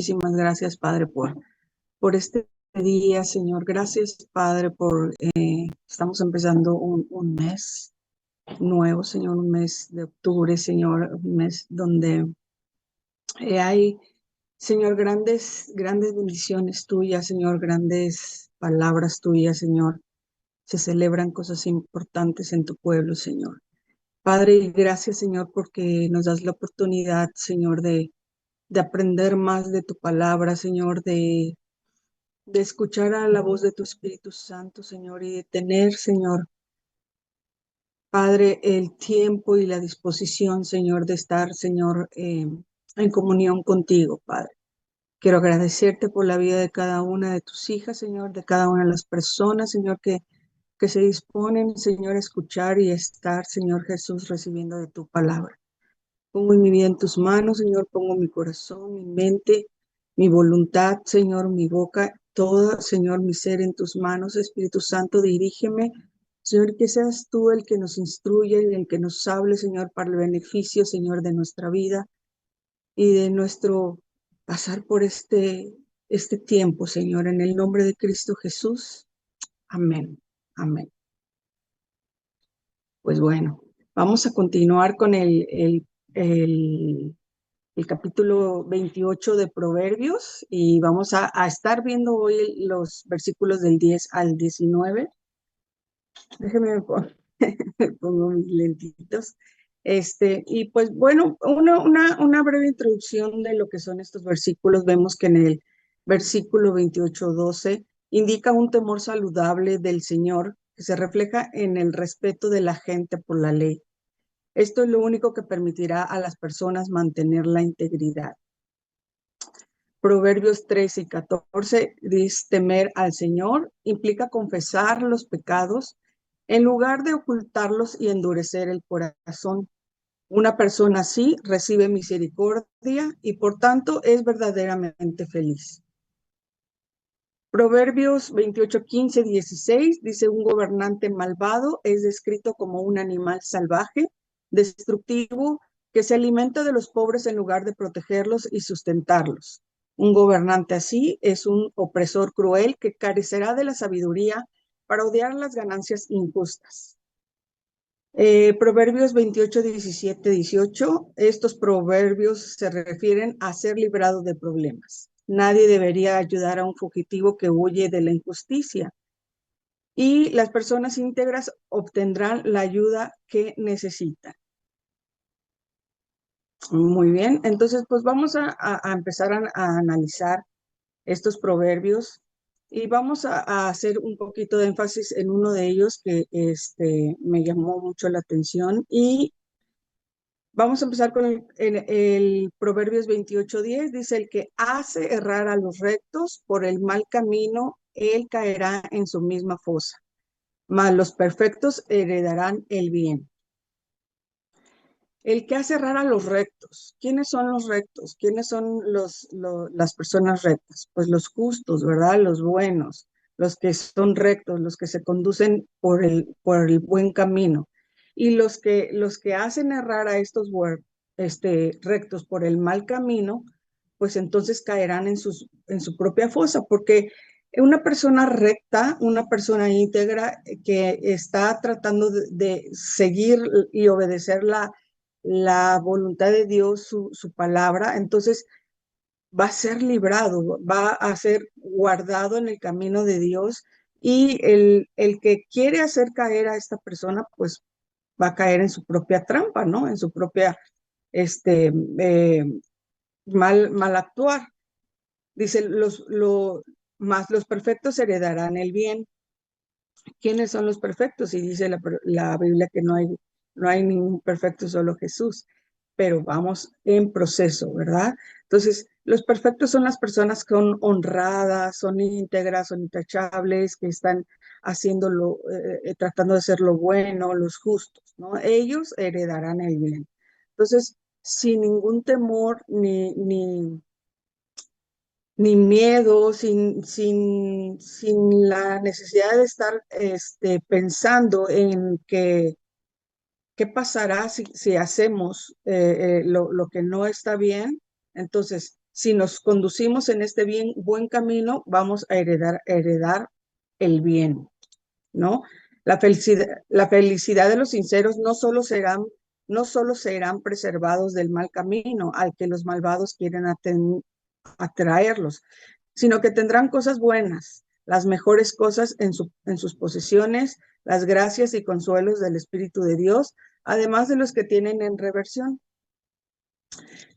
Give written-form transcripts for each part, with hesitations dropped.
Muchísimas gracias, Padre, por este día, Señor. Gracias, Padre, estamos empezando un mes nuevo, Señor, un mes de octubre, Señor, un mes donde hay, Señor, grandes bendiciones tuyas, Señor, grandes palabras tuyas, Señor. Se celebran cosas importantes en tu pueblo, Señor. Padre, y gracias, Señor, porque nos das la oportunidad, Señor, de aprender más de tu palabra, Señor, de escuchar a la voz de tu Espíritu Santo, Señor, y de tener, Señor, Padre, el tiempo y la disposición, Señor, de estar, Señor, en comunión contigo, Padre. Quiero agradecerte por la vida de cada una de tus hijas, Señor, de cada una de las personas, Señor, que se disponen, Señor, a escuchar y estar, Señor Jesús, recibiendo de tu palabra. Pongo mi vida en tus manos, Señor, pongo mi corazón, mi mente, mi voluntad, Señor, mi boca, todo, Señor, mi ser en tus manos. Espíritu Santo, dirígeme, Señor, que seas tú el que nos instruye y el que nos hable, Señor, para el beneficio, Señor, de nuestra vida y de nuestro pasar por este tiempo, Señor, en el nombre de Cristo Jesús. Amén. Amén. Pues bueno, vamos a continuar con el capítulo 28 de Proverbios y vamos a estar viendo hoy los versículos del 10 al 19. Déjenme me pongo mis lentitos. Y pues bueno, una breve introducción de lo que son estos versículos. Vemos que en el versículo 28:12 indica un temor saludable del Señor que se refleja en el respeto de la gente por la ley. Esto es lo único que permitirá a las personas mantener la integridad. Proverbios 13 y 14 dice: temer al Señor implica confesar los pecados en lugar de ocultarlos y endurecer el corazón. Una persona así recibe misericordia y por tanto es verdaderamente feliz. Proverbios 28, 15, 16 dice: un gobernante malvado es descrito como un animal salvaje, destructivo, que se alimenta de los pobres en lugar de protegerlos y sustentarlos. Un gobernante así es un opresor cruel que carecerá de la sabiduría para odiar las ganancias injustas. Proverbios 28, 17, 18. Estos proverbios se refieren a ser librado de problemas. Nadie debería ayudar a un fugitivo que huye de la injusticia. Y las personas íntegras obtendrán la ayuda que necesitan. Muy bien, entonces pues vamos a empezar a analizar estos proverbios y vamos a hacer un poquito de énfasis en uno de ellos que me llamó mucho la atención y vamos a empezar con el Proverbios 28:10. Dice: el que hace errar a los rectos por el mal camino, él caerá en su misma fosa, mas los perfectos heredarán el bien. El que hace errar a los rectos. ¿Quiénes son los rectos? ¿Quiénes son las personas rectas? Pues los justos, ¿verdad? Los buenos, los que son rectos, los que se conducen por el buen camino. Y los que hacen errar a estos rectos por el mal camino, pues entonces caerán en su propia fosa, porque una persona recta, una persona íntegra que está tratando de seguir y obedecer la voluntad de Dios, su palabra, entonces va a ser librado, va a ser guardado en el camino de Dios y el que quiere hacer caer a esta persona, pues va a caer en su propia trampa, ¿no? En su propia, eh, mal actuar. Dice: más los perfectos heredarán el bien. ¿Quiénes son los perfectos? Y dice la Biblia que no hay ningún perfecto, solo Jesús, pero vamos en proceso, ¿verdad? Entonces, los perfectos son las personas que son honradas, son íntegras, son intachables, que están tratando de hacer lo bueno, los justos, ¿no? Ellos heredarán el bien. Entonces, sin ningún temor ni miedo, sin la necesidad de estar pensando en qué pasará si hacemos lo que no está bien. Entonces, si nos conducimos en este buen camino, vamos a heredar el bien, ¿no? La felicidad de los sinceros no solo serán preservados del mal camino al que los malvados quieren atraerlos, sino que tendrán cosas buenas, las mejores cosas en sus posesiones, las gracias y consuelos del Espíritu de Dios, además de los que tienen en reversión.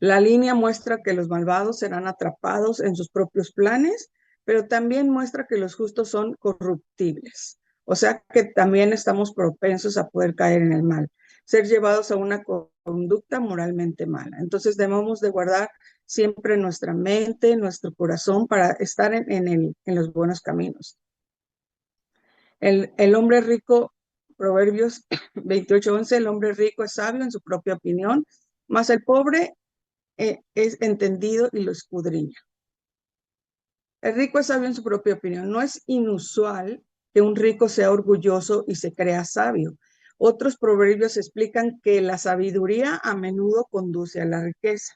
La línea muestra que los malvados serán atrapados en sus propios planes, pero también muestra que los justos son corruptibles. O sea que también estamos propensos a poder caer en el mal, ser llevados a una conducta moralmente mala. Entonces debemos de guardar siempre nuestra mente, nuestro corazón para estar en los buenos caminos. El hombre rico, Proverbios 28:11, el hombre rico es sabio en su propia opinión, mas el pobre es entendido y lo escudriña. El rico es sabio en su propia opinión. No es inusual que un rico sea orgulloso y se crea sabio. Otros proverbios explican que la sabiduría a menudo conduce a la riqueza,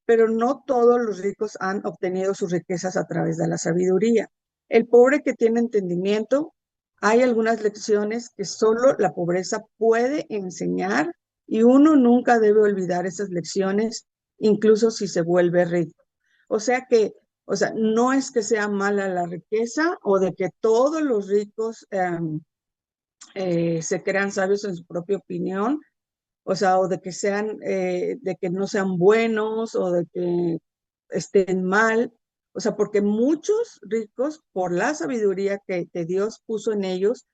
pero no todos los ricos han obtenido sus riquezas a través de la sabiduría. El pobre que tiene entendimiento, hay algunas lecciones que solo la pobreza puede enseñar y uno nunca debe olvidar esas lecciones, incluso si se vuelve rico. O sea que, no es que sea mala la riqueza o de que todos los ricos se crean sabios en su propia opinión, o de que de que no sean buenos o de que estén mal, porque muchos ricos, por la sabiduría que Dios puso en ellos,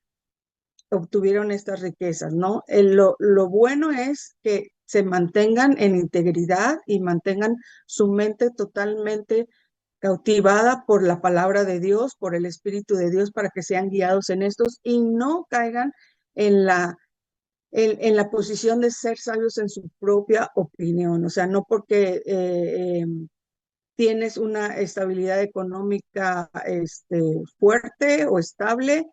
obtuvieron estas riquezas, ¿no? Lo bueno es que se mantengan en integridad y mantengan su mente totalmente cautivada por la palabra de Dios, por el Espíritu de Dios, para que sean guiados en estos y no caigan en en la posición de ser sabios en su propia opinión. O sea, no porque tienes una estabilidad económica fuerte o estable,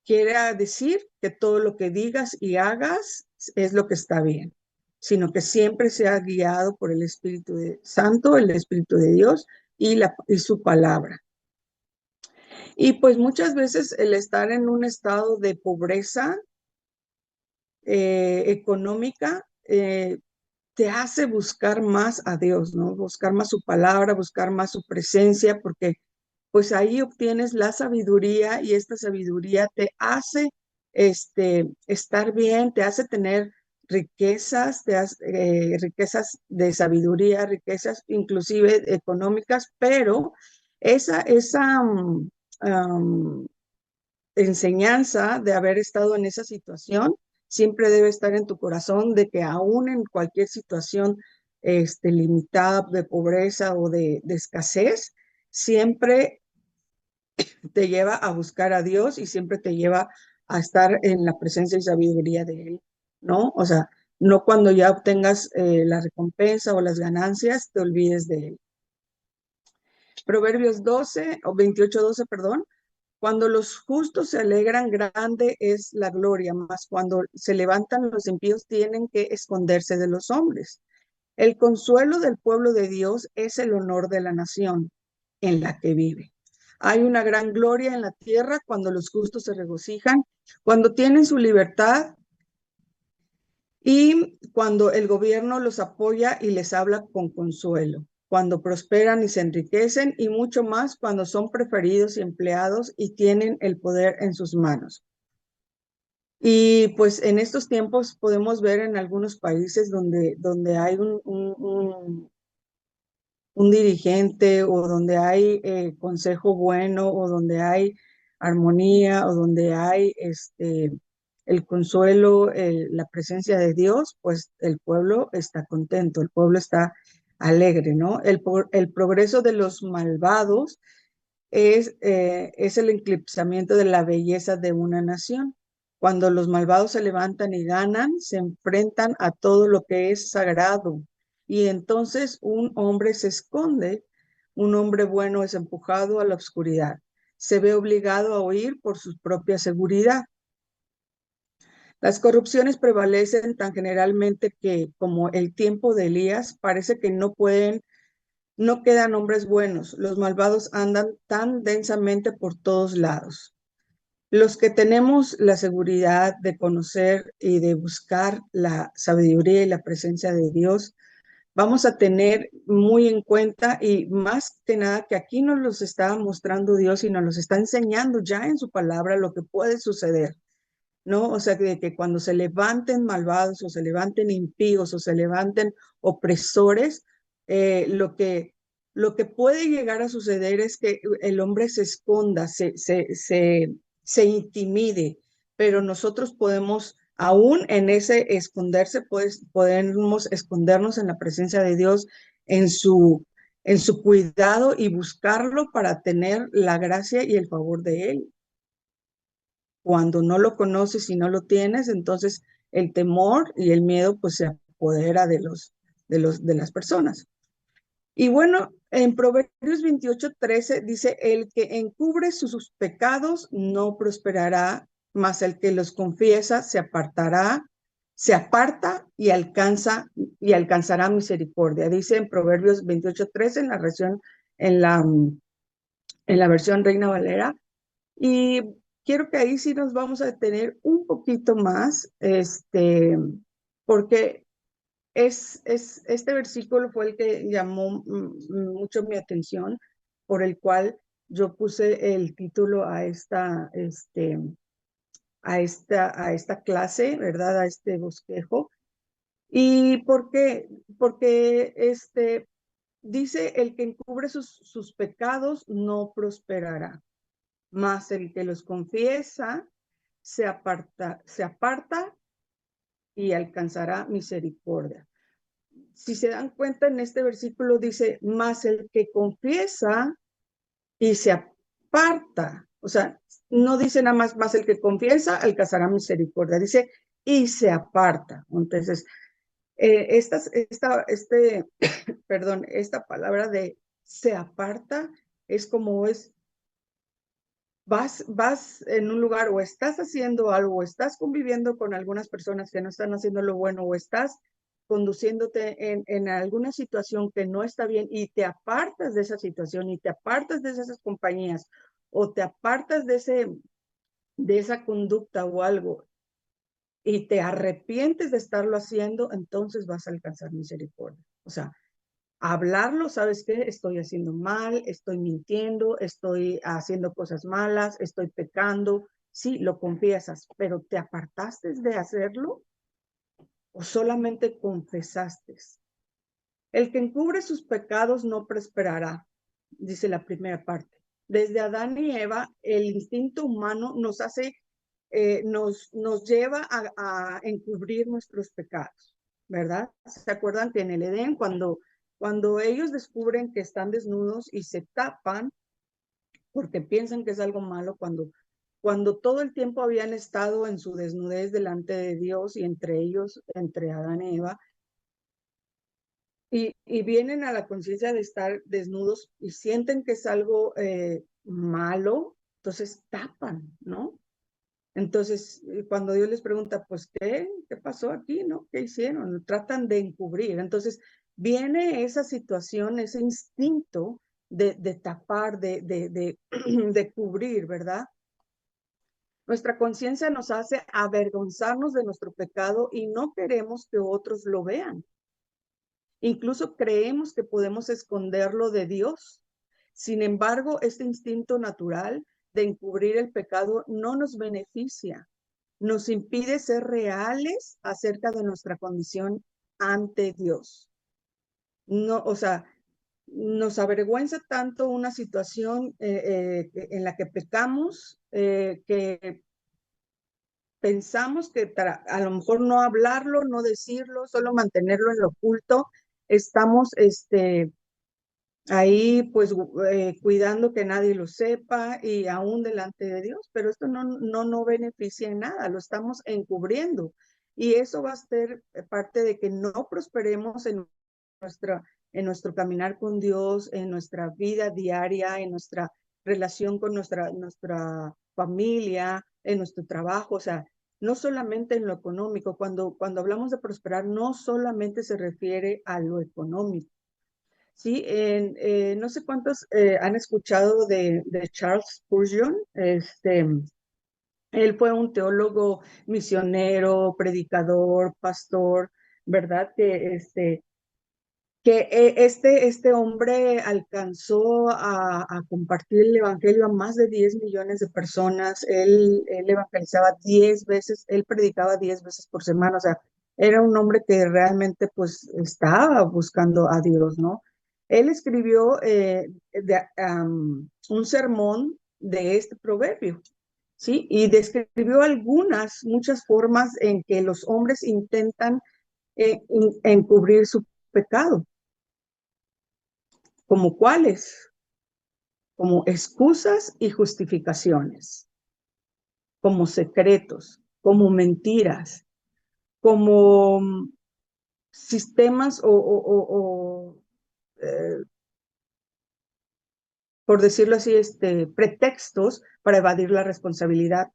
quiera decir que todo lo que digas y hagas es lo que está bien, sino que siempre sea guiado por el Espíritu Santo, el Espíritu de Dios y su palabra. Y pues muchas veces el estar en un estado de pobreza económica te hace buscar más a Dios, ¿no? Buscar más su palabra, buscar más su presencia, porque pues ahí obtienes la sabiduría y esta sabiduría te hace estar bien, te hace tener riquezas, riquezas de sabiduría, riquezas inclusive económicas, pero esa enseñanza de haber estado en esa situación siempre debe estar en tu corazón, de que aún en cualquier situación limitada de pobreza o de escasez, siempre te lleva a buscar a Dios y siempre te lleva a estar en la presencia y sabiduría de Él, ¿no? O sea, no cuando ya obtengas la recompensa o las ganancias, te olvides de Él. Proverbios 12 o 28:12, perdón. Cuando los justos se alegran, grande es la gloria, mas cuando se levantan los impíos tienen que esconderse de los hombres. El consuelo del pueblo de Dios es el honor de la nación en la que vive. Hay una gran gloria en la tierra cuando los justos se regocijan, cuando tienen su libertad y cuando el gobierno los apoya y les habla con consuelo, cuando prosperan y se enriquecen y mucho más cuando son preferidos y empleados y tienen el poder en sus manos. Y pues en estos tiempos podemos ver en algunos países donde hay un dirigente o donde hay consejo bueno o donde hay armonía o donde hay el consuelo, la presencia de Dios, pues el pueblo está contento, el pueblo está alegre, ¿no? El progreso de los malvados es el eclipsamiento de la belleza de una nación. Cuando los malvados se levantan y ganan, se enfrentan a todo lo que es sagrado. Y entonces un hombre se esconde, un hombre bueno es empujado a la oscuridad. Se ve obligado a huir por su propia seguridad. Las corrupciones prevalecen tan generalmente que, como el tiempo de Elías, parece que no quedan hombres buenos. Los malvados andan tan densamente por todos lados. Los que tenemos la seguridad de conocer y de buscar la sabiduría y la presencia de Dios, vamos a tener muy en cuenta y más que nada que aquí nos los está mostrando Dios y nos los está enseñando ya en su palabra lo que puede suceder, ¿no? O sea, que cuando se levanten malvados o se levanten impíos o se levanten opresores, eh, lo que, lo que puede llegar a suceder es que el hombre se esconda, se intimide, pero nosotros podemos, aún en ese esconderse, pues, podemos escondernos en la presencia de Dios, en en su cuidado y buscarlo para tener la gracia y el favor de Él. Cuando no lo conoces y no lo tienes, entonces el temor y el miedo pues se apodera de las personas. Y bueno, en Proverbios 28:13 dice, el que encubre sus pecados no prosperará, mas el que los confiesa se aparta y alcanzará misericordia. Dice en Proverbios 28:13 en la en la, en la versión Reina Valera. Y quiero que ahí sí nos vamos a detener un poquito más, porque este versículo fue el que llamó mucho mi atención, por el cual yo puse el título a esta clase, ¿verdad? A este bosquejo. ¿Y por qué? Porque dice, el que encubre sus pecados no prosperará, mas el que los confiesa se aparta y alcanzará misericordia. Si se dan cuenta, en este versículo dice, mas el que confiesa y se aparta, o sea, no dice nada más el que confiesa alcanzará misericordia, dice y se aparta. Entonces, perdón, esta palabra de se aparta es como vas en un lugar o estás haciendo algo, o estás conviviendo con algunas personas que no están haciendo lo bueno, o estás conduciéndote en alguna situación que no está bien y te apartas de esa situación y te apartas de esas compañías o te apartas de esa conducta o algo y te arrepientes de estarlo haciendo, entonces vas a alcanzar misericordia. O sea, hablarlo, ¿sabes qué? Estoy haciendo mal, estoy mintiendo, estoy haciendo cosas malas, estoy pecando. Sí, lo confiesas, pero ¿te apartaste de hacerlo o solamente confesaste? El que encubre sus pecados no prosperará, dice la primera parte. Desde Adán y Eva, el instinto humano nos lleva a encubrir nuestros pecados, ¿verdad? ¿Se acuerdan que en el Edén, cuando ellos descubren que están desnudos y se tapan porque piensan que es algo malo, cuando todo el tiempo habían estado en su desnudez delante de Dios y entre ellos, entre Adán y Eva, y vienen a la conciencia de estar desnudos y sienten que es algo malo, entonces tapan, ¿no? Entonces, cuando Dios les pregunta, pues, ¿qué pasó aquí? ¿No? ¿Qué hicieron? Tratan de encubrir. Entonces, viene esa situación, ese instinto de tapar, de cubrir, ¿verdad? Nuestra conciencia nos hace avergonzarnos de nuestro pecado y no queremos que otros lo vean. Incluso creemos que podemos esconderlo de Dios. Sin embargo, este instinto natural de encubrir el pecado no nos beneficia, nos impide ser reales acerca de nuestra condición ante Dios. No, o sea, nos avergüenza tanto una situación en la que pecamos que pensamos que a lo mejor no hablarlo, no decirlo, solo mantenerlo en lo oculto, estamos ahí pues cuidando que nadie lo sepa y aún delante de Dios, pero esto no beneficia en nada, lo estamos encubriendo y eso va a ser parte de que no prosperemos nuestra, en nuestro caminar con Dios, en nuestra vida diaria, en nuestra relación con nuestra familia, en nuestro trabajo, o sea, no solamente en lo económico. Cuando hablamos de prosperar, no solamente se refiere a lo económico. Sí, no sé cuántos han escuchado de Charles Spurgeon. Él fue un teólogo misionero, predicador, pastor, ¿verdad? Este hombre alcanzó a compartir el evangelio a más de 10 millones de personas. Él evangelizaba 10 veces, él predicaba 10 veces por semana. O sea, era un hombre que realmente pues estaba buscando a Dios, ¿no? Él escribió un sermón de este proverbio, ¿sí? Y describió muchas formas en que los hombres intentan encubrir su pecado. ¿Como cuáles? Como excusas y justificaciones, como secretos, como mentiras, como sistemas o, por decirlo así, pretextos para evadir la responsabilidad.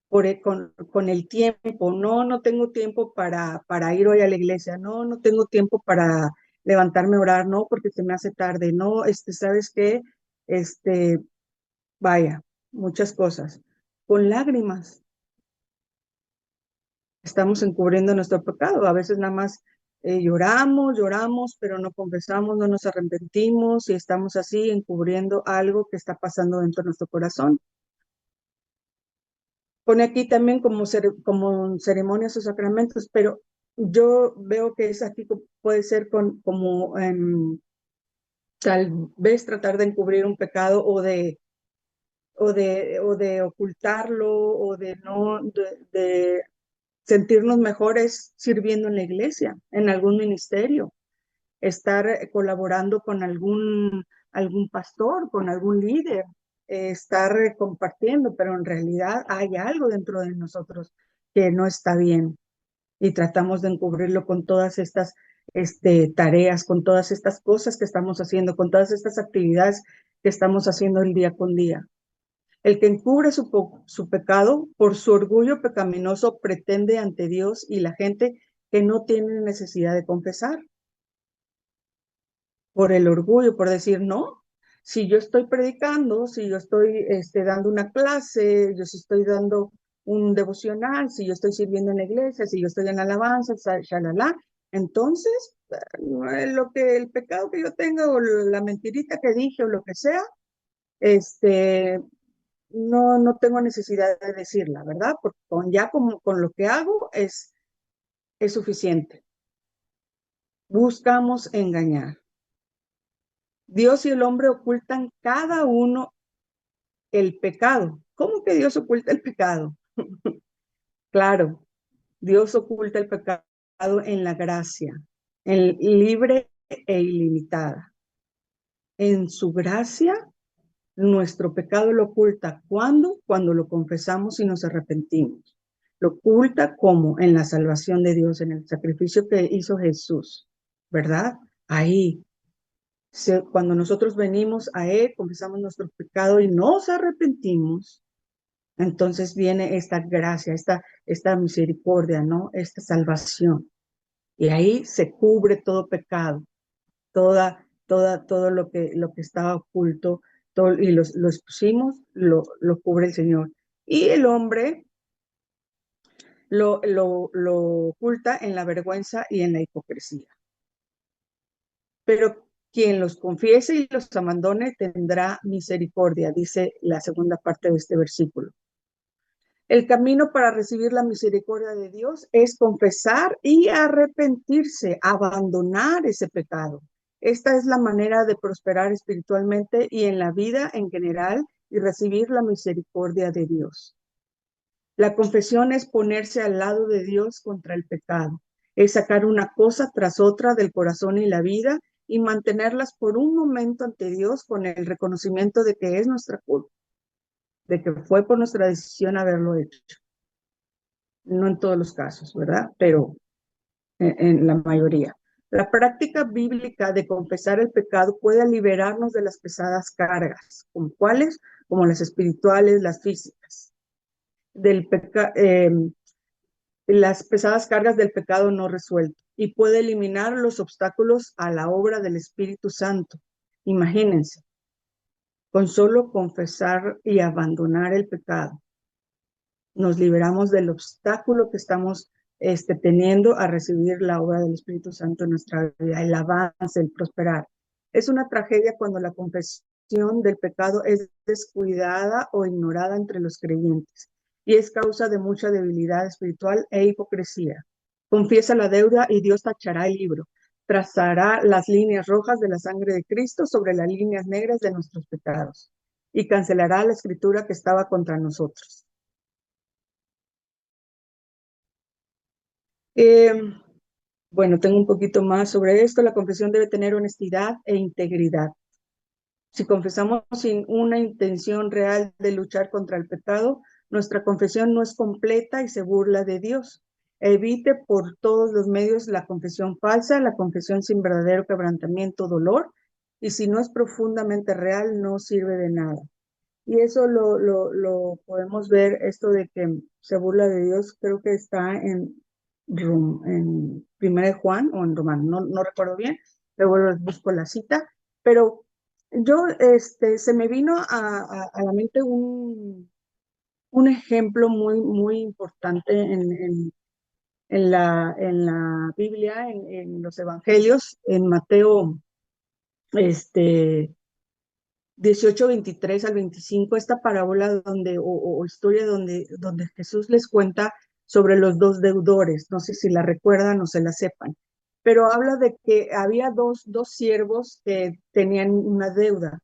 Con el tiempo, no tengo tiempo para ir hoy a la iglesia, no tengo tiempo para levantarme a orar, no, porque se me hace tarde, no, ¿sabes qué? Este, Vaya, muchas cosas. Con lágrimas estamos encubriendo nuestro pecado. A veces nada más lloramos, pero no confesamos, no nos arrepentimos y estamos así encubriendo algo que está pasando dentro de nuestro corazón. Pone aquí también como ceremonias o sacramentos, pero yo veo que es aquí puede ser como tal vez tratar de encubrir un pecado o de ocultarlo o de no, de sentirnos mejores sirviendo en la iglesia, en algún ministerio, estar colaborando con algún pastor, con algún líder, estar compartiendo, pero en realidad hay algo dentro de nosotros que no está bien y tratamos de encubrirlo con todas estas tareas, con todas estas cosas que estamos haciendo, con todas estas actividades que estamos haciendo el día con día. El que encubre su pecado por su orgullo pecaminoso pretende ante Dios y la gente que no tiene necesidad de confesar. Por el orgullo, por decir, no, si yo estoy predicando, si yo estoy dando una clase, yo si estoy dando un devocional, si yo estoy sirviendo en la iglesia, si yo estoy en alabanza, shalala, entonces el pecado que yo tenga o la mentirita que dije o lo que sea, no tengo necesidad de decirla, ¿verdad? Porque con lo que hago es suficiente. Buscamos engañar. Dios y el hombre ocultan cada uno el pecado. ¿Cómo que Dios oculta el pecado? Claro, Dios oculta el pecado en la gracia, en libre e ilimitada. En su gracia, nuestro pecado lo oculta. ¿Cuándo? Cuando lo confesamos y nos arrepentimos. Lo oculta como en la salvación de Dios, en el sacrificio que hizo Jesús, ¿verdad? Ahí, cuando nosotros venimos a Él, confesamos nuestro pecado y nos arrepentimos, entonces viene esta gracia, esta misericordia, ¿no? Esta salvación. Y ahí se cubre todo pecado, todo lo que estaba oculto, y lo expusimos, lo cubre el Señor. Y el hombre lo oculta en la vergüenza y en la hipocresía. Pero quien los confiese y los abandone tendrá misericordia, dice la segunda parte de este versículo. El camino para recibir la misericordia de Dios es confesar y arrepentirse, abandonar ese pecado. Esta es la manera de prosperar espiritualmente y en la vida en general y recibir la misericordia de Dios. La confesión es ponerse al lado de Dios contra el pecado, es sacar una cosa tras otra del corazón y la vida y mantenerlas por un momento ante Dios con el reconocimiento de que es nuestra culpa, de que fue por nuestra decisión haberlo hecho. No en todos los casos, ¿verdad? Pero en la mayoría. La práctica bíblica de confesar el pecado puede liberarnos de las pesadas cargas, como cuáles, como las espirituales, las físicas. del las pesadas cargas del pecado no resuelto y puede eliminar los obstáculos a la obra del Espíritu Santo. Imagínense, con solo confesar y abandonar el pecado, nos liberamos del obstáculo que estamos teniendo a recibir la obra del Espíritu Santo en nuestra vida, el avance, el prosperar. Es una tragedia cuando la confesión del pecado es descuidada o ignorada entre los creyentes y es causa de mucha debilidad espiritual e hipocresía. Confiesa la deuda y Dios tachará el libro. Trazará las líneas rojas de la sangre de Cristo sobre las líneas negras de nuestros pecados y cancelará la escritura que estaba contra nosotros. Eh, bueno, tengo un poquito más sobre esto. La confesión debe tener honestidad e integridad. Si confesamos sin una intención real de luchar contra el pecado, nuestra confesión no es completa y se burla de Dios. Evite por todos los medios la confesión falsa, la confesión sin verdadero quebrantamiento, dolor, y si no es profundamente real, no sirve de nada. Y eso lo podemos ver, esto de que se burla de Dios, creo que está en Primera de Juan o en Romano, no recuerdo bien, luego busco la cita, pero yo, se me vino a la mente un ejemplo muy importante en la Biblia, en los Evangelios, en Mateo, este, 18:23 al 25, esta parábola o historia donde Jesús les cuenta sobre los dos deudores, no sé si la recuerdan o se la sepan, pero habla de que había dos siervos que tenían una deuda.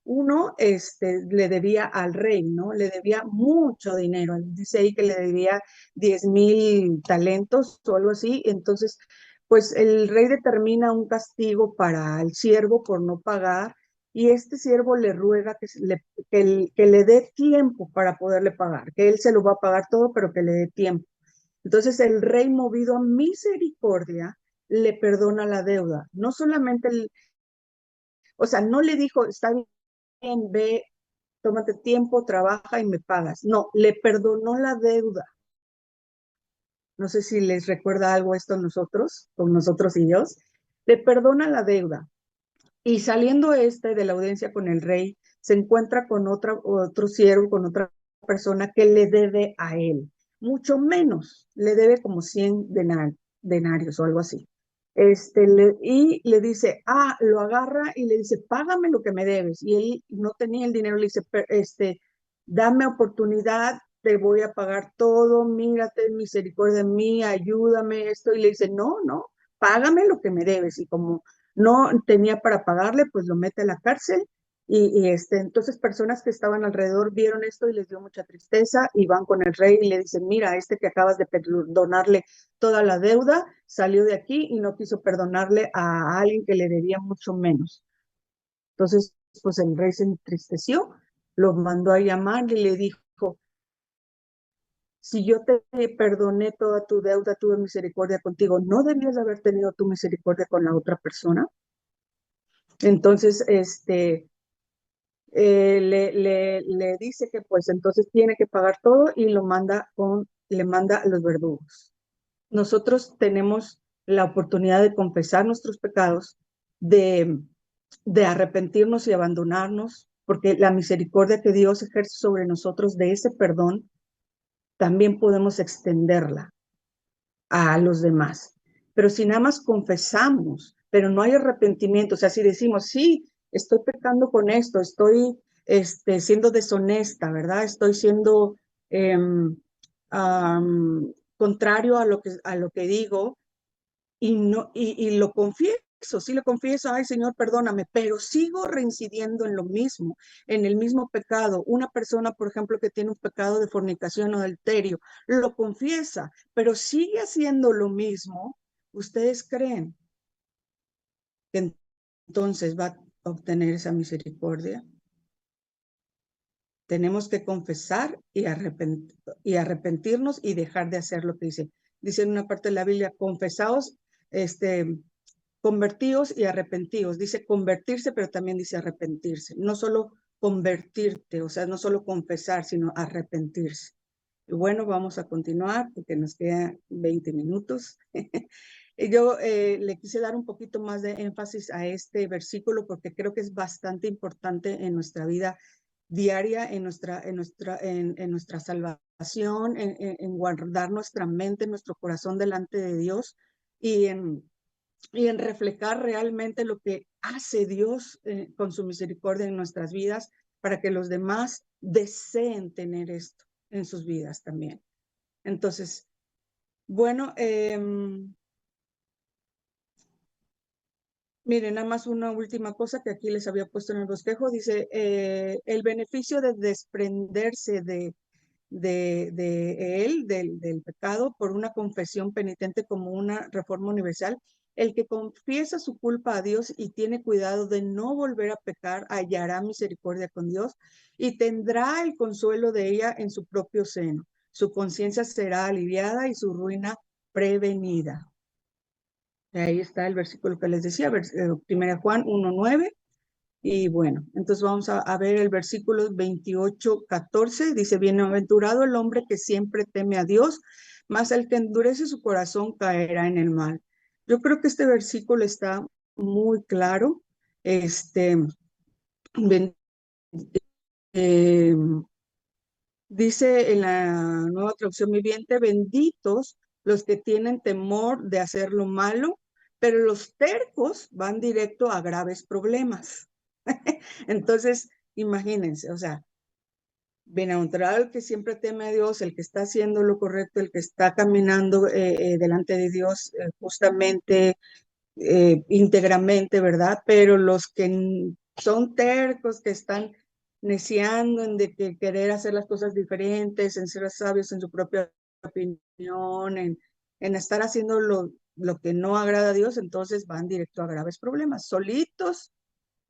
Uno le debía al rey, ¿no? Le debía mucho dinero. Dice ahí que le debía 10,000 talentos o algo así. Entonces, pues el rey determina un castigo para el siervo por no pagar y este siervo le ruega que le dé tiempo para poderle pagar, que él se lo va a pagar todo, pero que le dé tiempo. Entonces el rey, movido a misericordia, le perdona la deuda. No solamente, o sea, no le dijo, está bien, ve, tómate tiempo, trabaja y me pagas. No, le perdonó la deuda. No sé si les recuerda algo esto a nosotros, con nosotros y Dios. Le perdona la deuda. Y saliendo de la audiencia con el rey, se encuentra con otro siervo, con otra persona que le debe a él. Mucho menos, le debe como 100 denarios o algo así. Y le dice, lo agarra y le dice, págame lo que me debes. Y él no tenía el dinero, le dice, dame oportunidad, te voy a pagar todo, mírate, misericordia mía, ayúdame, esto. Y le dice, no, págame lo que me debes. Y como no tenía para pagarle, pues lo mete a la cárcel. Entonces personas que estaban alrededor vieron esto y les dio mucha tristeza y van con el rey y le dicen, mira, que acabas de perdonarle toda la deuda, salió de aquí y no quiso perdonarle a alguien que le debía mucho menos. Entonces, pues el rey se entristeció, lo mandó a llamar y le dijo, si yo te perdoné toda tu deuda, tuve misericordia contigo, ¿no debías haber tenido tu misericordia con la otra persona? Entonces, le dice que pues entonces tiene que pagar todo y le manda a los verdugos. Nosotros tenemos la oportunidad de confesar nuestros pecados, de, de arrepentirnos y abandonarnos, porque la misericordia que Dios ejerce sobre nosotros de ese perdón, también podemos extenderla a los demás. Pero si nada más confesamos, pero no hay arrepentimiento, o sea, si decimos, sí, estoy pecando con esto, estoy siendo deshonesta, ¿verdad? Estoy siendo contrario a lo que digo y lo confieso, sí lo confieso, ay Señor, perdóname, pero sigo reincidiendo en lo mismo, en el mismo pecado. Una persona, por ejemplo, que tiene un pecado de fornicación o adulterio, lo confiesa, pero sigue haciendo lo mismo. ¿Ustedes creen que entonces va a obtener esa misericordia? Tenemos que confesar y arrepentirnos y dejar de hacer lo que dice. Dice en una parte de la Biblia, confesaos, convertíos y arrepentíos. Dice convertirse, pero también dice arrepentirse. No solo convertirte, o sea, no solo confesar, sino arrepentirse. Y bueno, vamos a continuar porque nos quedan 20 minutos. Yo le quise dar un poquito más de énfasis a este versículo porque creo que es bastante importante en nuestra vida diaria, en nuestra salvación, en guardar nuestra mente, nuestro corazón delante de Dios y en reflejar realmente lo que hace Dios con su misericordia en nuestras vidas para que los demás deseen tener esto en sus vidas también. Entonces, bueno, miren, nada más una última cosa que aquí les había puesto en el bosquejo. Dice, el beneficio de desprenderse de él, del pecado, por una confesión penitente como una reforma universal. El que confiesa su culpa a Dios y tiene cuidado de no volver a pecar, hallará misericordia con Dios y tendrá el consuelo de ella en su propio seno. Su conciencia será aliviada y su ruina prevenida. Ahí está el versículo que les decía, 1 Juan 1:9. Y bueno, entonces vamos a ver el versículo 28:14. Dice, bienaventurado el hombre que siempre teme a Dios, mas el que endurece su corazón caerá en el mal. Yo creo que este versículo está muy claro. Este, ben- eh, dice en la nueva traducción viviente, benditos los que tienen temor de hacer lo malo, pero los tercos van directo a graves problemas. Entonces, imagínense, o sea, bienaventurado el que siempre teme a Dios, el que está haciendo lo correcto, el que está caminando delante de Dios justamente, íntegramente, ¿verdad? Pero los que son tercos, que están neciando en de que querer hacer las cosas diferentes, en ser sabios en su propia opinión, en estar haciendo lo que no agrada a Dios, entonces van directo a graves problemas. Solitos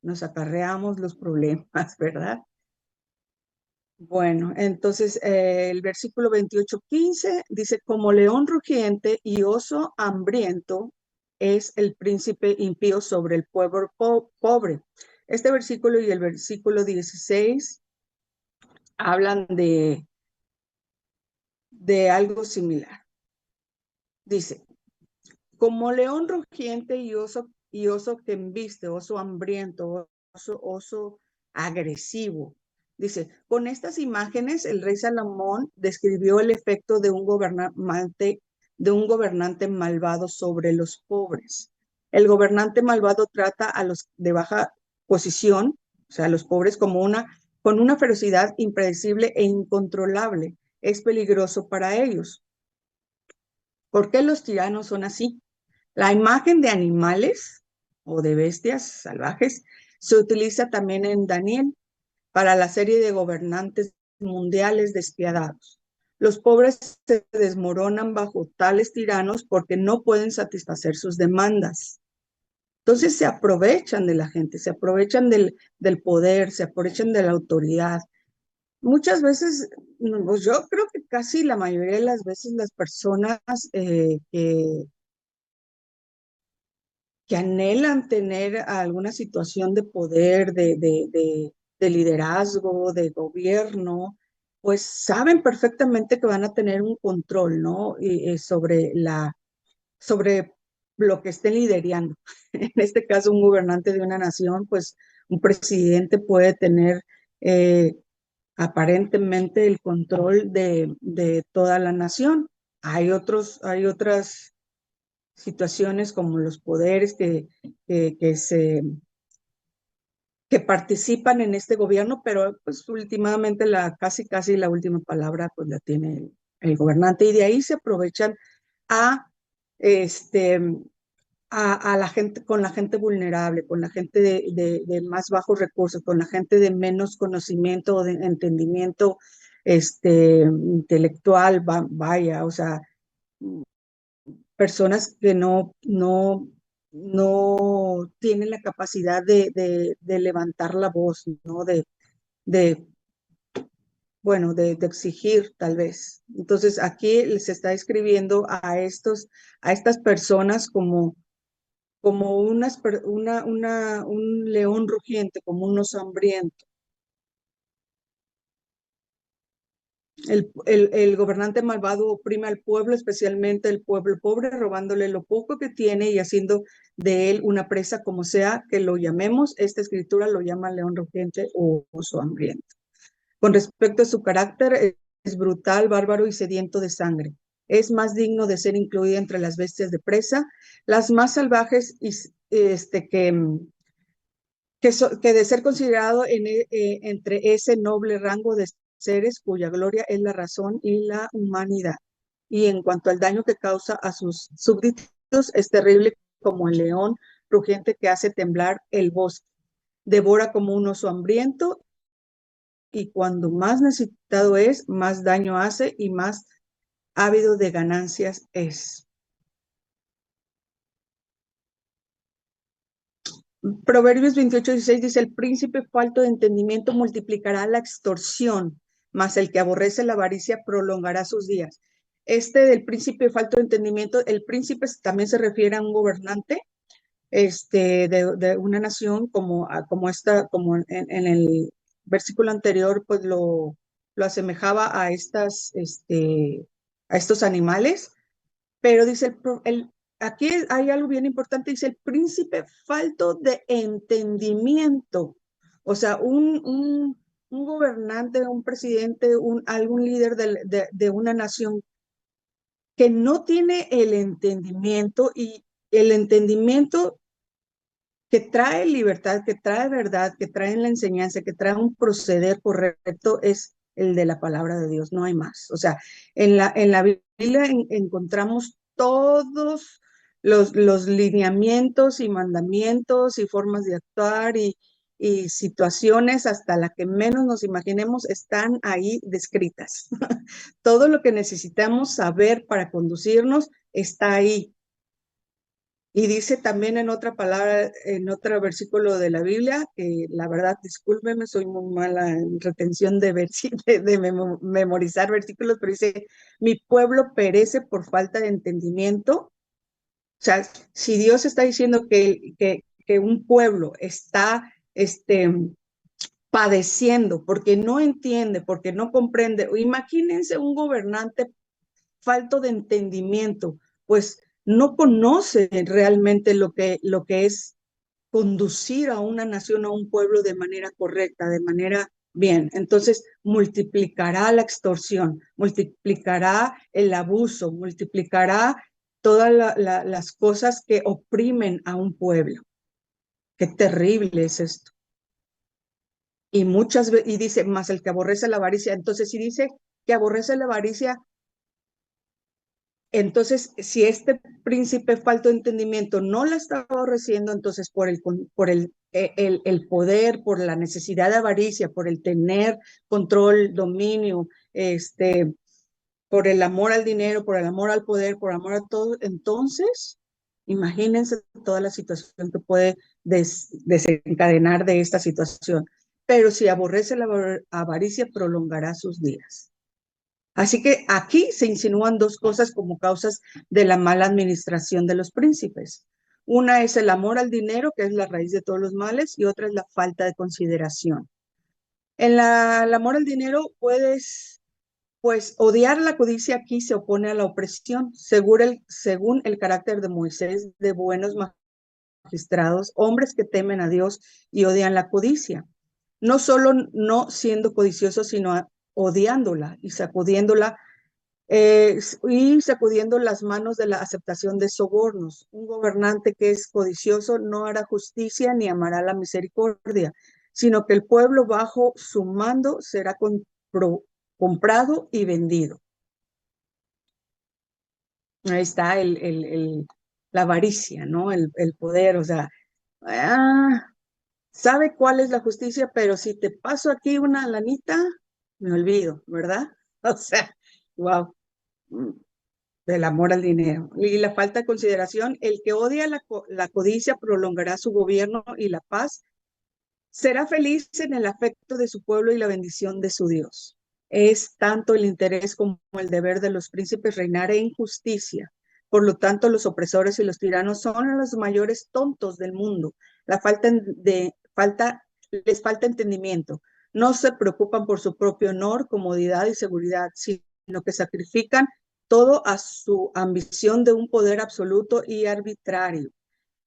nos acarreamos los problemas, ¿verdad? Bueno, entonces el versículo 28:15 dice, como león rugiente y oso hambriento es el príncipe impío sobre el pueblo pobre. Este versículo y el versículo 16 hablan de algo similar. Dice, como león rugiente y oso que embiste, oso hambriento, oso agresivo. Dice, con estas imágenes el rey Salomón describió el efecto de un gobernante malvado sobre los pobres. El gobernante malvado trata a los de baja posición, o sea, a los pobres, con una ferocidad impredecible e incontrolable. Es peligroso para ellos. ¿Por qué los tiranos son así? La imagen de animales o de bestias salvajes se utiliza también en Daniel para la serie de gobernantes mundiales despiadados. Los pobres se desmoronan bajo tales tiranos porque no pueden satisfacer sus demandas. Entonces se aprovechan de la gente, se aprovechan del poder, se aprovechan de la autoridad. Muchas veces, pues yo creo que casi la mayoría de las veces las personas que anhelan tener alguna situación de poder, de liderazgo, de gobierno, pues saben perfectamente que van a tener un control, ¿no? Sobre lo que estén liderando. En este caso, un gobernante de una nación, pues un presidente puede tener aparentemente el control de toda la nación. Hay otras situaciones como los poderes que participan en este gobierno, pero pues últimamente casi la última palabra pues la tiene el gobernante y de ahí se aprovechan a, este, a la gente, con la gente vulnerable, con la gente de más bajos recursos, con la gente de menos conocimiento o de entendimiento intelectual, vaya, o sea, personas que no tienen la capacidad de levantar la voz, ¿no? De, de exigir tal vez. Entonces aquí se está escribiendo a estas personas como un león rugiente, como un oso hambriento. El gobernante malvado oprime al pueblo, especialmente el pueblo pobre, robándole lo poco que tiene y haciendo de él una presa, como sea que lo llamemos. Esta escritura lo llama león rugiente o oso hambriento. Con respecto a su carácter, es brutal, bárbaro y sediento de sangre. Es más digno de ser incluido entre las bestias de presa, las más salvajes y que de ser considerado entre ese noble rango de seres cuya gloria es la razón y la humanidad. Y en cuanto al daño que causa a sus súbditos, es terrible como el león rugiente que hace temblar el bosque. Devora como un oso hambriento y cuando más necesitado es, más daño hace y más ávido de ganancias es. Proverbios 28:16 dice, el príncipe falto de entendimiento multiplicará la extorsión, mas el que aborrece la avaricia prolongará sus días. Este del príncipe falto de entendimiento, el príncipe también se refiere a un gobernante de una nación como en el versículo anterior, pues lo asemejaba a estos animales, pero dice aquí hay algo bien importante, dice el príncipe falto de entendimiento. O sea, un gobernante, un presidente, algún líder de una nación que no tiene el entendimiento y el entendimiento que trae libertad, que trae verdad, que trae la enseñanza, que trae un proceder correcto, es el de la palabra de Dios, no hay más. O sea, en la Biblia encontramos todos los lineamientos y mandamientos y formas de actuar y situaciones, hasta la que menos nos imaginemos, están ahí descritas. Todo lo que necesitamos saber para conducirnos está ahí. Y dice también en otra palabra, en otro versículo de la Biblia, que la verdad, discúlpeme, soy muy mala en retención de memorizar versículos, pero dice, mi pueblo perece por falta de entendimiento. O sea, si Dios está diciendo que un pueblo está padeciendo porque no entiende, porque no comprende, imagínense un gobernante falto de entendimiento, pues no conoce realmente lo que es conducir a una nación, a un pueblo de manera correcta, de manera bien. Entonces, multiplicará la extorsión, multiplicará el abuso, multiplicará todas las cosas que oprimen a un pueblo. Qué terrible es esto. Y muchas veces, y dice, más el que aborrece la avaricia. Entonces, si dice que aborrece la avaricia, entonces, si este príncipe falto de entendimiento no la está aborreciendo, entonces por el poder, por la necesidad de avaricia, por el tener control, dominio, por el amor al dinero, por el amor al poder, por amor a todo, entonces imagínense toda la situación que puede desencadenar de esta situación. Pero si aborrece la avaricia, prolongará sus días. Así que aquí se insinúan dos cosas como causas de la mala administración de los príncipes. Una es el amor al dinero, que es la raíz de todos los males, y otra es la falta de consideración. El amor al dinero pues odiar la codicia aquí se opone a la opresión, según el carácter de Moisés, de buenos magistrados, hombres que temen a Dios y odian la codicia. No solo no siendo codiciosos, sino odiándola y sacudiendo las manos de la aceptación de sobornos. Un gobernante que es codicioso no hará justicia ni amará la misericordia, sino que el pueblo bajo su mando será comprado y vendido. Ahí está la avaricia, ¿no? El poder, o sea, ah, sabe cuál es la justicia, pero si te paso aquí una lanita, me olvido, ¿verdad? O sea, wow. Del amor al dinero y la falta de consideración. El que odia la codicia prolongará su gobierno y la paz. Será feliz en el afecto de su pueblo y la bendición de su Dios. Es tanto el interés como el deber de los príncipes reinar en justicia. Por lo tanto, los opresores y los tiranos son los mayores tontos del mundo. Les falta entendimiento. no se preocupan por su propio honor, comodidad y seguridad, sino que sacrifican todo a su ambición de un poder absoluto y arbitrario.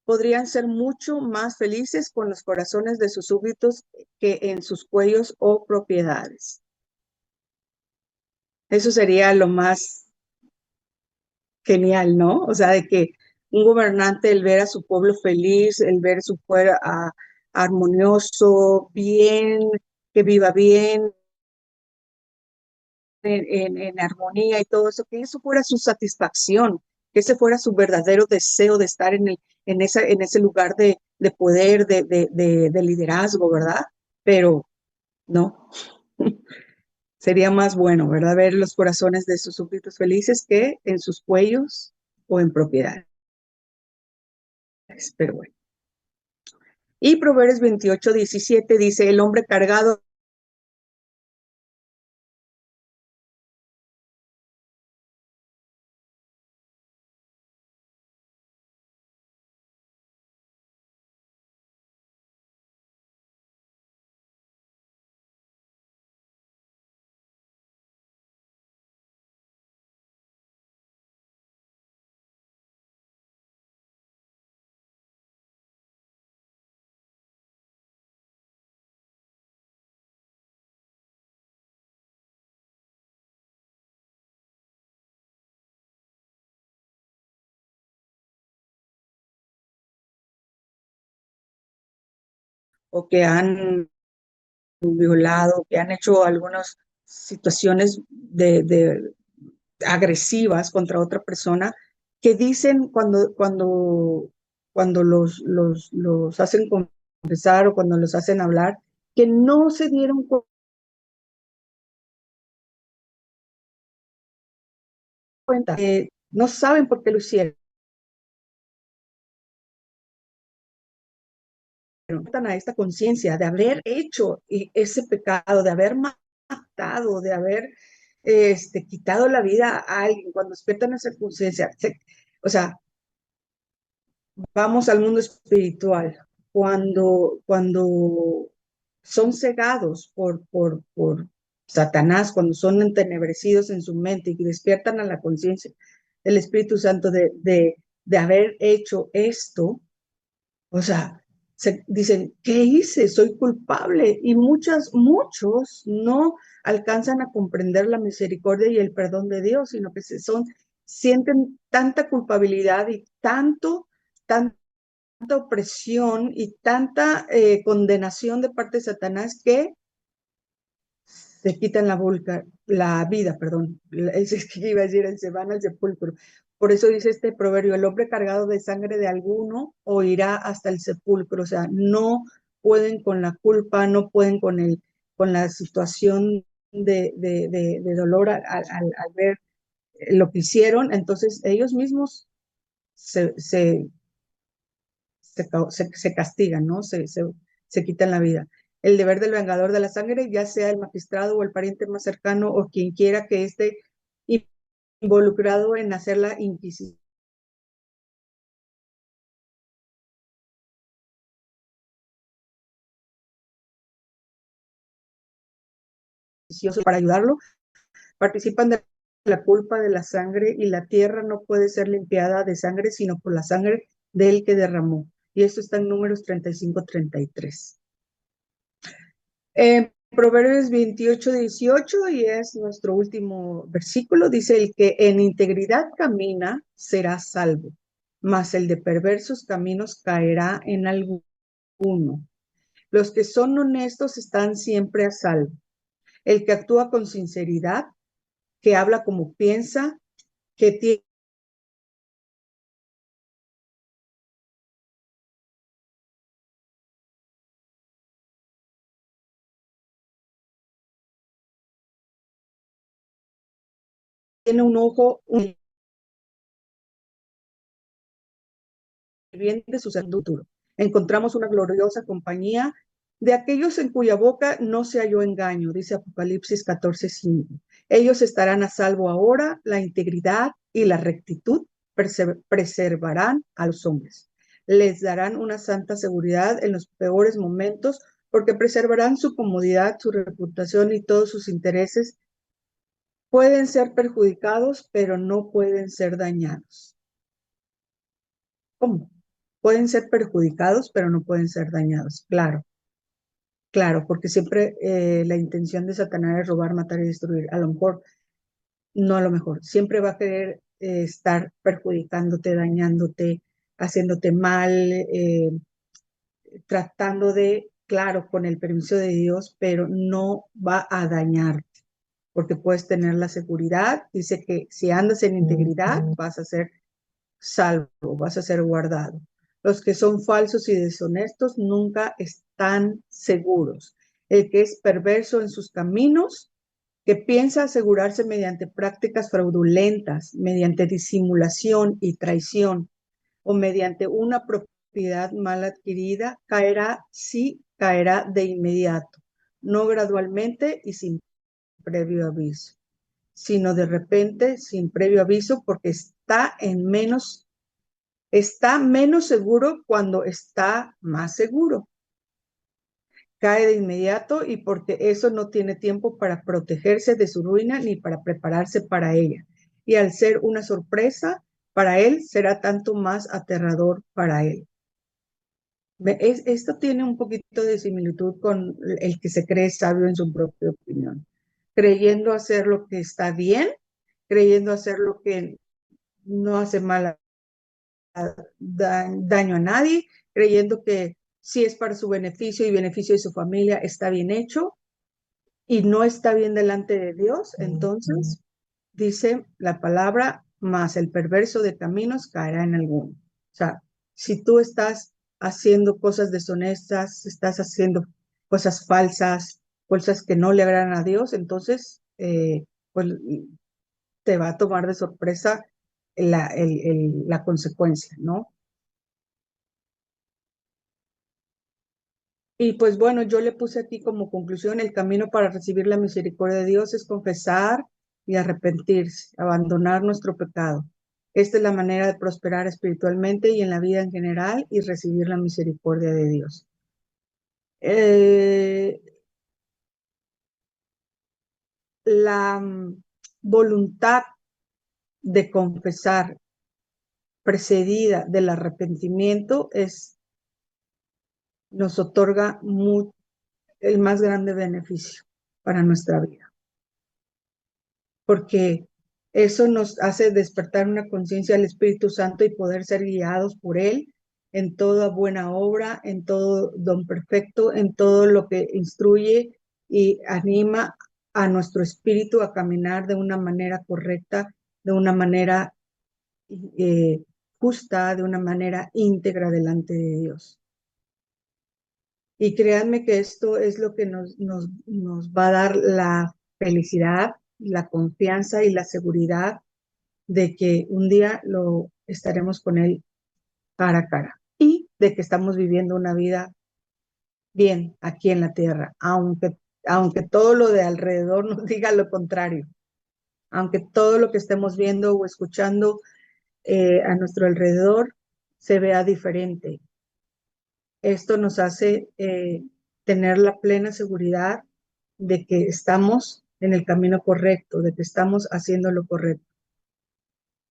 Podrían ser mucho más felices con los corazones de sus súbditos que en sus cuellos o propiedades. Eso sería lo más genial, ¿no? O sea, de que un gobernante, el ver a su pueblo feliz, el ver su pueblo armonioso, bien, que viva bien, en armonía y todo eso, que eso fuera su satisfacción, que ese fuera su verdadero deseo de estar en ese lugar de poder, de liderazgo, ¿verdad? Pero no, sería más bueno, ¿verdad? Ver los corazones de sus súbditos felices que en sus cuellos o en propiedades. Pero bueno. Y Proverbios 28:17 dice, el hombre cargado o que han violado, que han hecho algunas situaciones de agresivas contra otra persona, que dicen cuando los hacen confesar o cuando los hacen hablar, que no se dieron cuenta, no saben por qué lo hicieron. A esta conciencia de haber hecho ese pecado, de haber matado, de haber quitado la vida a alguien, cuando despiertan esa conciencia, o sea, vamos al mundo espiritual, cuando son cegados por Satanás, cuando son entenebrecidos en su mente y despiertan a la conciencia del Espíritu Santo de haber hecho esto, o sea, dicen, ¿qué hice? Soy culpable. Y muchos no alcanzan a comprender la misericordia y el perdón de Dios, sino que sienten tanta culpabilidad y tanta opresión y tanta condenación de parte de Satanás que se quitan la vida, perdón. Es que iba a decir, se van al sepulcro. Por eso dice este proverbio, el hombre cargado de sangre de alguno o irá hasta el sepulcro. O sea, no pueden con la culpa, no pueden con la situación de dolor al ver lo que hicieron. Entonces, ellos mismos se castigan, ¿no? Se quitan la vida. El deber del vengador de la sangre, ya sea el magistrado o el pariente más cercano o quien quiera que esté involucrado en hacer la inquisición para ayudarlo, participan de la culpa de la sangre y la tierra no puede ser limpiada de sangre, sino por la sangre del que derramó. Y esto está en Números 35-33. Proverbios 28:18, y es nuestro último versículo, dice, el que en integridad camina será salvo, mas el de perversos caminos caerá en alguno. Los que son honestos están siempre a salvo. El que actúa con sinceridad, que habla como piensa, que tiene un ojo, bien de su futuro. Encontramos una gloriosa compañía de aquellos en cuya boca no se halló engaño, dice Apocalipsis 14:5. Ellos estarán a salvo ahora, la integridad y la rectitud preservarán a los hombres. Les darán una santa seguridad en los peores momentos, porque preservarán su comodidad, su reputación y todos sus intereses. Pueden ser perjudicados, pero no pueden ser dañados. ¿Cómo? Pueden ser perjudicados, pero no pueden ser dañados. Claro, claro, porque siempre la intención de Satanás es robar, matar y destruir. A lo mejor, no a lo mejor, siempre va a querer estar perjudicándote, dañándote, haciéndote mal, tratando de, claro, con el permiso de Dios, pero no va a dañarte, porque puedes tener la seguridad. Dice que si andas en integridad, vas a ser salvo, vas a ser guardado. Los que son falsos y deshonestos nunca están seguros. El que es perverso en sus caminos, que piensa asegurarse mediante prácticas fraudulentas, mediante disimulación y traición, o mediante una propiedad mal adquirida, caerá, sí, caerá de inmediato, no gradualmente y sin previo aviso, sino de repente, sin previo aviso, porque está menos seguro cuando está más seguro. Cae de inmediato y porque eso no tiene tiempo para protegerse de su ruina ni para prepararse para ella. Y al ser una sorpresa para él, será tanto más aterrador para él. Esto tiene un poquito de similitud con el que se cree sabio en su propia opinión, creyendo hacer lo que está bien, creyendo hacer lo que no hace mal daño a nadie, creyendo que si es para su beneficio y beneficio de su familia está bien hecho y no está bien delante de Dios. Entonces dice la palabra, más el perverso de caminos caerá en alguno. O sea, si tú estás haciendo cosas deshonestas, estás haciendo cosas falsas, cosas que no le agradan a Dios, entonces pues te va a tomar de sorpresa la consecuencia, ¿no? Y pues bueno, yo le puse aquí como conclusión: el camino para recibir la misericordia de Dios es confesar y arrepentirse, abandonar nuestro pecado. Esta es la manera de prosperar espiritualmente y en la vida en general y recibir la misericordia de Dios. Eh, la voluntad de confesar precedida del arrepentimiento nos otorga el más grande beneficio para nuestra vida, porque eso nos hace despertar una conciencia del Espíritu Santo y poder ser guiados por Él en toda buena obra, en todo don perfecto, en todo lo que instruye y anima a nuestro espíritu a caminar de una manera correcta, de una manera eh, justa, de una manera íntegra delante de Dios. Y créanme que esto es lo que nos va a dar la felicidad, la confianza y la seguridad de que un día lo estaremos con Él cara a cara y de que estamos viviendo una vida bien aquí en la tierra, aunque todo lo de alrededor nos diga lo contrario, aunque todo lo que estemos viendo o escuchando a nuestro alrededor se vea diferente. Esto nos hace tener la plena seguridad de que estamos en el camino correcto, de que estamos haciendo lo correcto.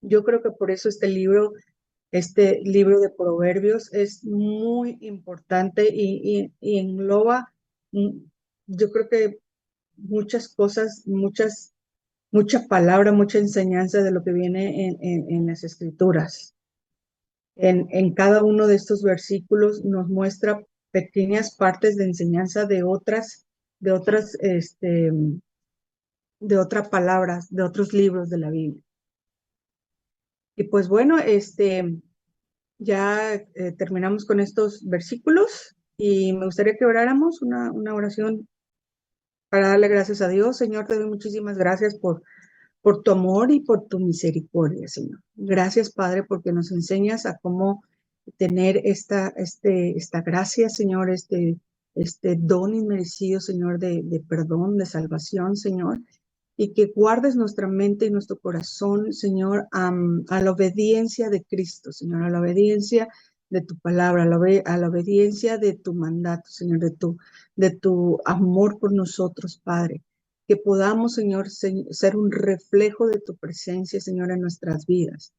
Yo creo que por eso este libro de Proverbios es muy importante y engloba, mm, yo creo que muchas cosas, mucha palabra, mucha enseñanza de lo que viene en las Escrituras. En cada uno de estos versículos nos muestra pequeñas partes de enseñanza de otras, de otras palabras, de otros libros de la Biblia. Y pues bueno, ya terminamos con estos versículos y me gustaría que oráramos una oración para darle gracias a Dios. Señor, te doy muchísimas gracias por tu amor y por tu misericordia, Señor. Gracias, Padre, porque nos enseñas a cómo tener esta gracia, Señor, este don inmerecido, Señor, de perdón, de salvación, Señor, y que guardes nuestra mente y nuestro corazón, Señor, a la obediencia de Cristo, Señor, a la obediencia de tu palabra, a la obediencia de tu mandato, Señor, de tu amor por nosotros, Padre. Que podamos, Señor, ser un reflejo de tu presencia, Señor, en nuestras vidas.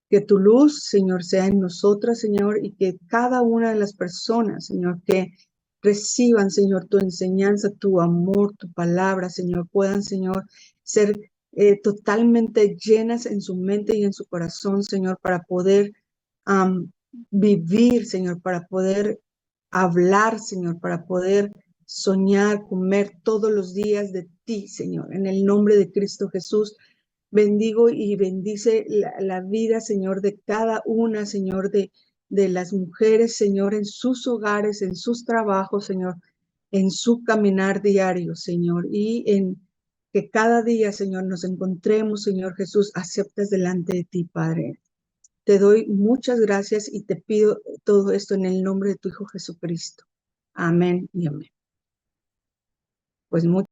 Que tu luz, Señor, sea en nosotras, Señor, y que cada una de las personas, Señor, que reciban, Señor, tu enseñanza, tu amor, tu palabra, Señor, puedan, Señor, ser totalmente llenas en su mente y en su corazón, Señor, para poder vivir, Señor, para poder hablar, Señor, para poder soñar, comer todos los días de ti, Señor, en el nombre de Cristo Jesús. Bendigo y bendice la vida, Señor, de cada una, Señor, de las mujeres, Señor, en sus hogares, en sus trabajos, Señor, en su caminar diario, Señor, y en que cada día, Señor, nos encontremos, Señor Jesús, aceptas delante de ti, Padre. Te doy muchas gracias y te pido todo esto en el nombre de tu Hijo Jesucristo. Amén y amén. Pues muchas